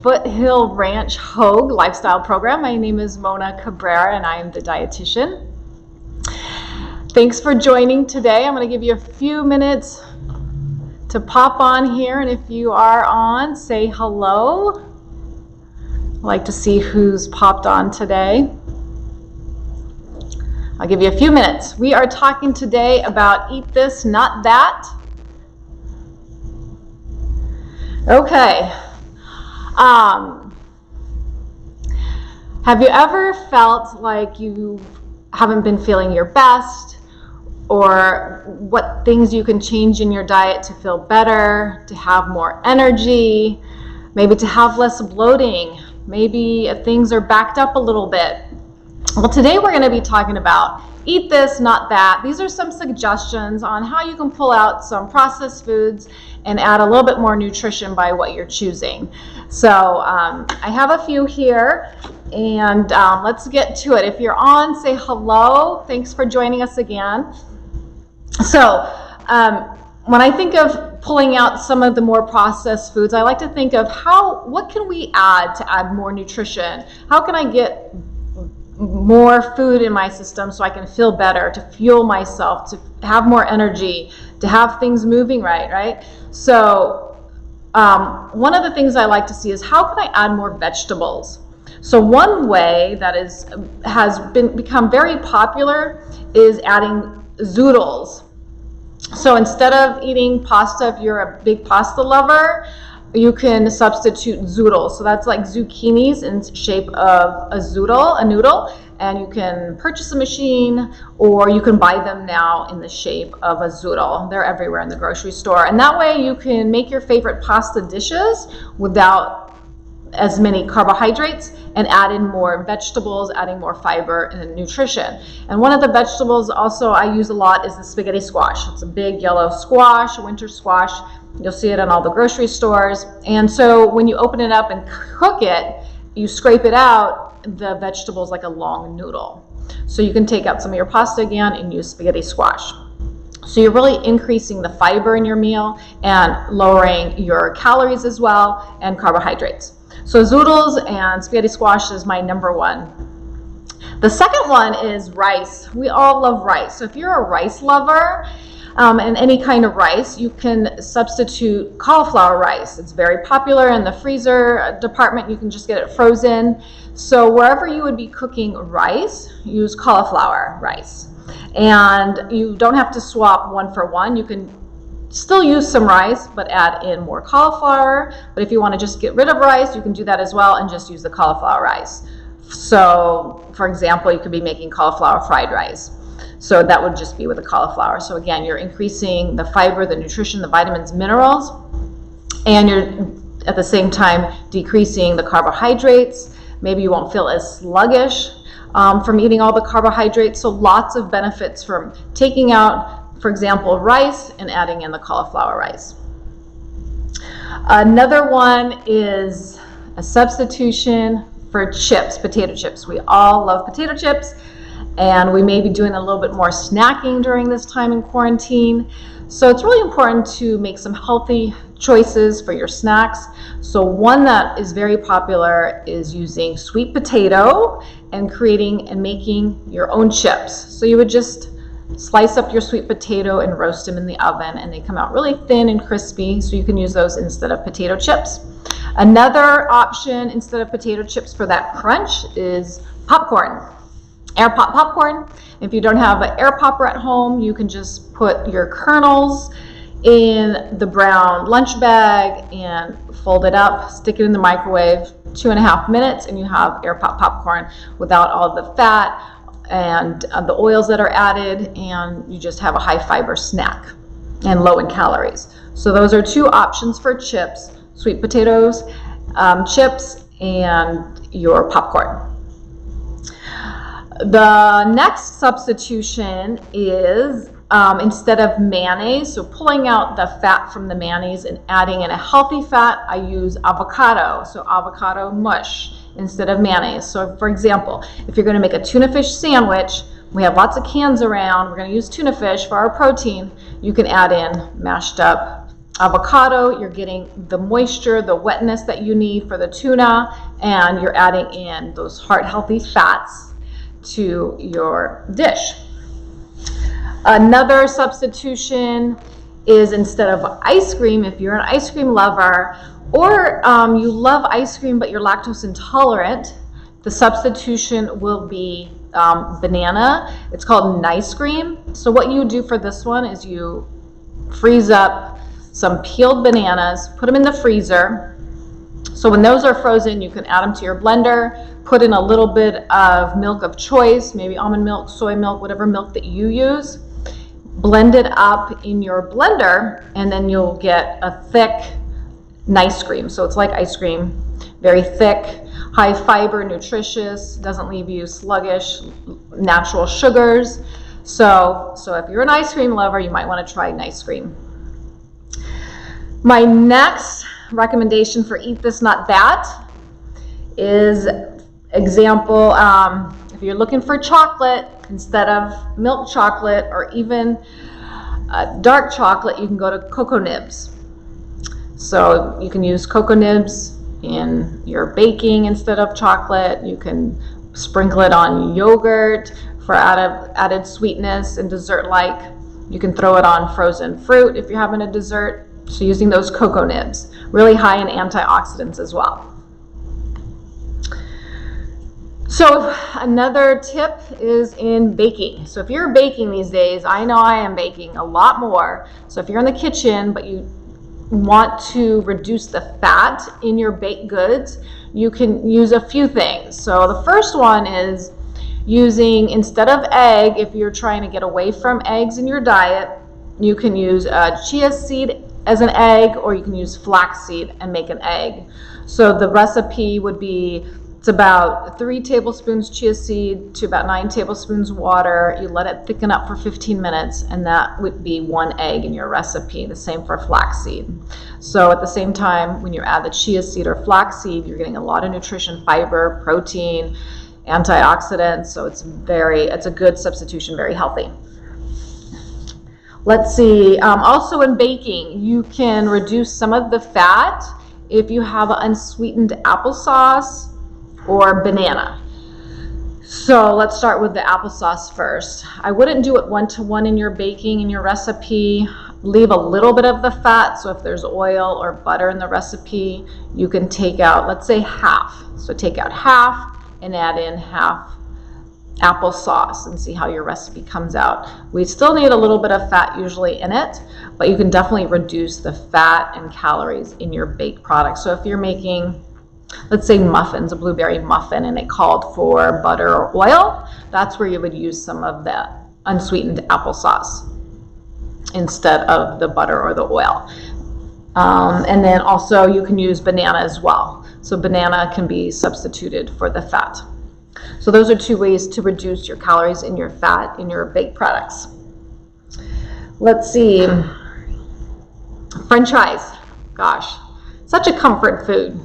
Foothill Ranch Hogue lifestyle program. My name is Mona Cabrera and I am the dietitian. Thanks for joining today. I'm going to give you a few minutes to pop on here, and if you are on, say hello. I'd like to see who's popped on today. I'll give you a few minutes. We are talking today about eat this, not that. Okay. Have you ever felt like you haven't been feeling your best, or what things you can change in your diet to feel better, to have more energy, maybe to have less bloating, maybe things are backed up a little bit? Well, today we're going to be talking about eat this, not that. These are some suggestions on how you can pull out some processed foods and add a little bit more nutrition by what you're choosing. So I have a few here, and let's get to it. If you're on, say hello. Thanks for joining us again. So when I think of pulling out some of the more processed foods, I like to think of what can we add to add more nutrition? How can I get more food in my system so I can feel better, to fuel myself, to have more energy, to have things moving right? So one of the things I like to see is how can I add more vegetables? So one way that has become very popular is adding Zoodles. So instead of eating pasta, if you're a big pasta lover, you can substitute Zoodles. So that's like zucchinis in shape of a noodle, and you can purchase a machine, or you can buy them now in the shape of a Zoodle. They're everywhere in the grocery store. And that way you can make your favorite pasta dishes without as many carbohydrates and add in more vegetables, adding more fiber and nutrition. And one of the vegetables also I use a lot is the spaghetti squash. It's a big yellow squash, a winter squash. You'll see it in all the grocery stores. And so when you open it up and cook it, you scrape it out, the vegetable is like a long noodle. So you can take out some of your pasta again and use spaghetti squash. So you're really increasing the fiber in your meal and lowering your calories as well, and carbohydrates. So Zoodles and spaghetti squash is my number one. The second one is rice. We all love rice. So if you're a rice lover, and any kind of rice, you can substitute cauliflower rice. It's very popular in the freezer department. You can just get it frozen. So wherever you would be cooking rice, use cauliflower rice. And you don't have to swap one for one. You can still use some rice, but add in more cauliflower. But if you want to just get rid of rice, you can do that as well and just use the cauliflower rice. So for example, you could be making cauliflower fried rice. So that would just be with the cauliflower. So again, you're increasing the fiber, the nutrition, the vitamins, minerals, and you're at the same time decreasing the carbohydrates. Maybe you won't feel as sluggish from eating all the carbohydrates. So lots of benefits from taking out, for example, rice and adding in the cauliflower rice. Another one is a substitution for chips, potato chips. We all love potato chips. And we may be doing a little bit more snacking during this time in quarantine. So it's really important to make some healthy choices for your snacks. So one that is very popular is using sweet potato and creating and making your own chips. So you would just slice up your sweet potato and roast them in the oven, and they come out really thin and crispy, so you can use those instead of potato chips. Another option instead of potato chips for that crunch is popcorn. Air pop popcorn. If you don't have an air popper at home, you can just put your kernels in the brown lunch bag and fold it up, stick it in the microwave 2.5 minutes, and you have air pop popcorn without all the fat and the oils that are added, and you just have a high fiber snack and low in calories. So those are two options for chips: sweet potatoes, chips, and your popcorn. The next substitution is instead of mayonnaise, so pulling out the fat from the mayonnaise and adding in a healthy fat, I use avocado, so avocado mush instead of mayonnaise. So for example, if you're going to make a tuna fish sandwich, we have lots of cans around, we're going to use tuna fish for our protein, you can add in mashed up avocado, you're getting the moisture, the wetness that you need for the tuna, and you're adding in those heart-healthy fats to your dish. Another substitution is, instead of ice cream, if you're an ice cream lover, or you love ice cream but you're lactose intolerant, the substitution will be banana. It's called nice cream. So what you do for this one is you freeze up some peeled bananas, put them in the freezer. So when those are frozen, you can add them to your blender, put in a little bit of milk of choice, maybe almond milk, soy milk, whatever milk that you use. Blend it up in your blender, and then you'll get a thick, nice cream. So it's like ice cream, very thick, high fiber, nutritious, doesn't leave you sluggish, natural sugars. So if you're an ice cream lover, you might want to try nice cream. My next recommendation for Eat This Not That is example, if you're looking for chocolate, instead of milk chocolate or even dark chocolate, you can go to cocoa nibs. So you can use cocoa nibs in your baking instead of chocolate. You can sprinkle it on yogurt for added sweetness and dessert-like. You can throw it on frozen fruit if you're having a dessert. So using those cocoa nibs, really high in antioxidants as well. So another tip is in baking. So if you're baking these days, I know I am baking a lot more. So if you're in the kitchen but you want to reduce the fat in your baked goods, you can use a few things. So the first one is using, instead of egg, if you're trying to get away from eggs in your diet, you can use chia seed as an egg, or you can use flaxseed and make an egg. So the recipe would be, it's about 3 tablespoons chia seed to about 9 tablespoons water. You let it thicken up for 15 minutes, and that would be 1 egg in your recipe. The same for flaxseed. So at the same time, when you add the chia seed or flaxseed, you're getting a lot of nutrition, fiber, protein, antioxidants. So it's a good substitution, very healthy. Let's see, also in baking, you can reduce some of the fat if you have unsweetened applesauce or banana. So let's start with the applesauce first. I wouldn't do it 1-to-1 in your baking, in your recipe. Leave a little bit of the fat. So if there's oil or butter in the recipe, you can take out, let's say, half. So take out half and add in half applesauce and see how your recipe comes out. We still need a little bit of fat usually in it, but you can definitely reduce the fat and calories in your baked product. So if you're making, let's say, muffins, a blueberry muffin, and it called for butter or oil, that's where you would use some of that unsweetened applesauce instead of the butter or the oil. And then also you can use banana as well. So banana can be substituted for the fat. So those are 2 ways to reduce your calories and your fat in your baked products. Let's see. French fries. Gosh, such a comfort food.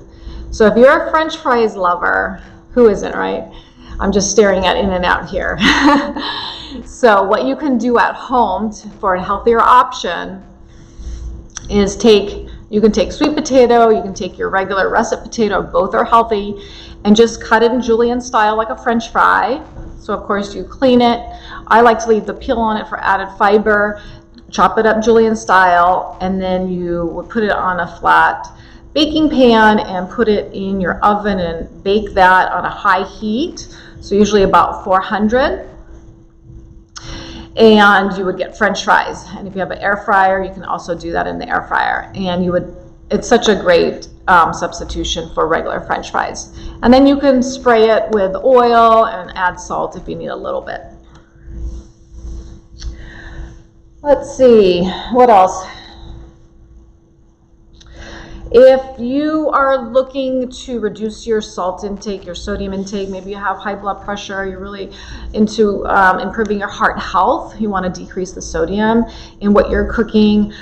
So if you're a French fries lover, who isn't, right? I'm just staring at In-N-Out here. So what you can do at home for a healthier option is you can take sweet potato, you can take your regular russet potato, both are healthy, and just cut it in julienne style like a French fry. So of course you clean it. I like to leave the peel on it for added fiber. Chop it up julienne style, and then you would put it on a flat baking pan and put it in your oven and bake that on a high heat. So usually about 400. And you would get French fries. And if you have an air fryer, you can also do that in the air fryer. And it's such a great substitution for regular French fries. And then you can spray it with oil and add salt if you need a little bit. Let's see, what else? If you are looking to reduce your salt intake, your sodium intake, maybe you have high blood pressure, you're really into improving your heart health, you want to decrease the sodium in what you're cooking,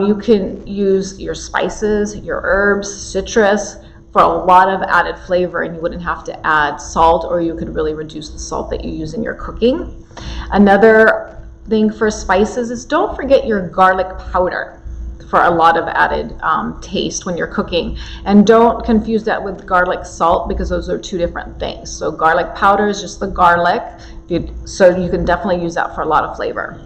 you can use your spices, your herbs, citrus for a lot of added flavor, and you wouldn't have to add salt, or you could really reduce the salt that you use in your cooking. Another thing for spices is don't forget your garlic powder. for a lot of added taste when you're cooking. And don't confuse that with garlic salt, because those are two different things. So garlic powder is just the garlic, so you can definitely use that for a lot of flavor.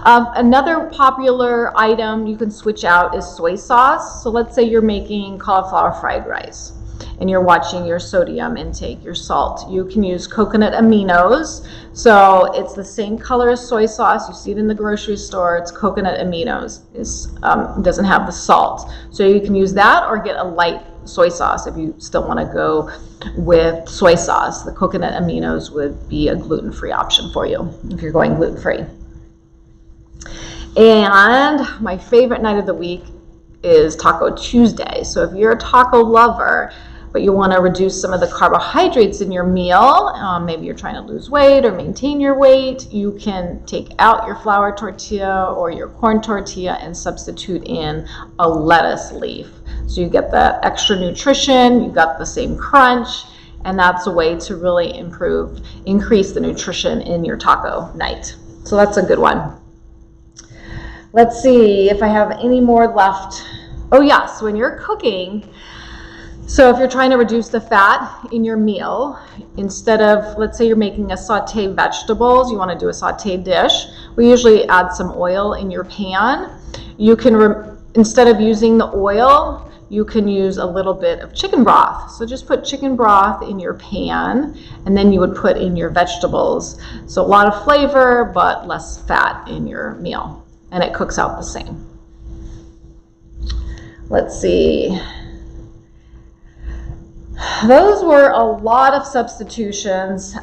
Another popular item you can switch out is soy sauce. So let's say you're making cauliflower fried rice and you're watching your sodium intake, your salt. You can use coconut aminos. So it's the same color as soy sauce. You see it in the grocery store. It's coconut aminos. It doesn't have the salt. So you can use that or get a light soy sauce if you still want to go with soy sauce. The coconut aminos would be a gluten-free option for you if you're going gluten-free. And my favorite night of the week is Taco Tuesday. So if you're a taco lover, but you want to reduce some of the carbohydrates in your meal, maybe you're trying to lose weight or maintain your weight, you can take out your flour tortilla or your corn tortilla and substitute in a lettuce leaf. So you get that extra nutrition, you got the same crunch, and that's a way to really increase the nutrition in your taco night. So that's a good one. Let's see if I have any more left. Oh yes, when you're cooking, so if you're trying to reduce the fat in your meal, instead of, let's say you're making a sauteed vegetables, you want to do a sauteed dish, we usually add some oil in your pan. You can, instead of using the oil, you can use a little bit of chicken broth. So just put chicken broth in your pan, and then you would put in your vegetables. So a lot of flavor, but less fat in your meal, and it cooks out the same. Let's see. Those were a lot of substitutions,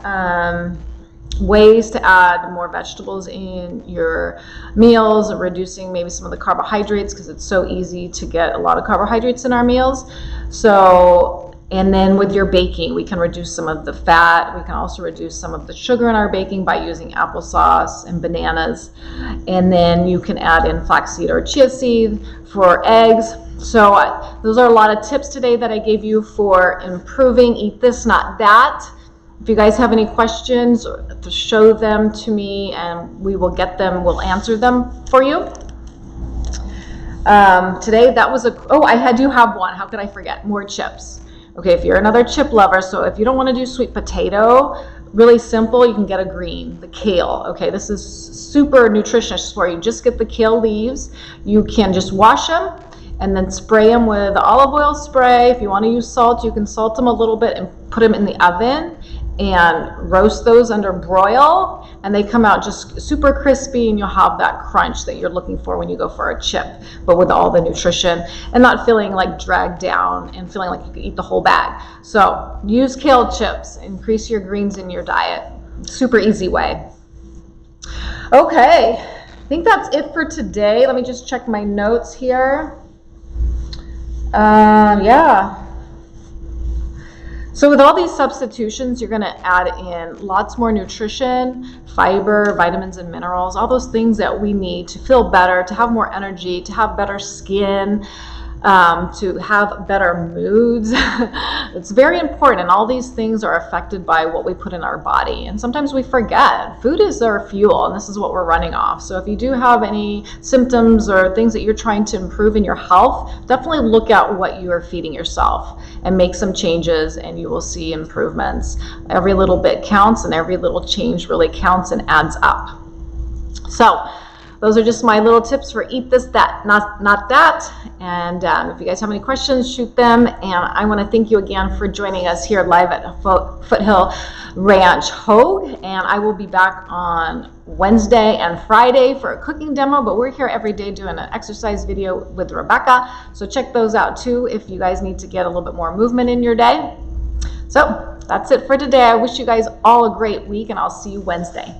ways to add more vegetables in your meals, reducing maybe some of the carbohydrates, because it's so easy to get a lot of carbohydrates in our meals. So, and then with your baking, we can reduce some of the fat. We can also reduce some of the sugar in our baking by using applesauce and bananas. And then you can add in flaxseed or chia seed for eggs. So those are a lot of tips today that I gave you for improving Eat This, Not That. If you guys have any questions, to show them to me and we will get them, we'll answer them for you. Today that was I do have one. How could I forget? More chips. Okay, if you're another chip lover, so if you don't want to do sweet potato, really simple, you can get a green, the kale. Okay, this is super nutritious for you. Just get the kale leaves. You can just wash them and then spray them with olive oil spray. If you want to use salt, you can salt them a little bit and put them in the oven and roast those under broil, and they come out just super crispy, and you'll have that crunch that you're looking for when you go for a chip, but with all the nutrition and not feeling like dragged down and feeling like you could eat the whole bag. So use kale chips, increase your greens in your diet. Super easy way. Okay, I think that's it for today. Let me just check my notes here. Yeah. So with all these substitutions, you're going to add in lots more nutrition, fiber, vitamins and minerals, all those things that we need to feel better, to have more energy, to have better skin, to have better moods. It's very important, and all these things are affected by what we put in our body. And sometimes we forget. Food is our fuel, and this is what we're running off. So if you do have any symptoms or things that you're trying to improve in your health, definitely look at what you are feeding yourself and make some changes, and you will see improvements. Every little bit counts, and every little change really counts and adds up. So those are just my little tips for Eat This, That, Not That. And if you guys have any questions, shoot them. And I want to thank you again for joining us here live at Foothill Ranch Hogue. And I will be back on Wednesday and Friday for a cooking demo, but we're here every day doing an exercise video with Rebecca. So check those out too if you guys need to get a little bit more movement in your day. So that's it for today. I wish you guys all a great week, and I'll see you Wednesday.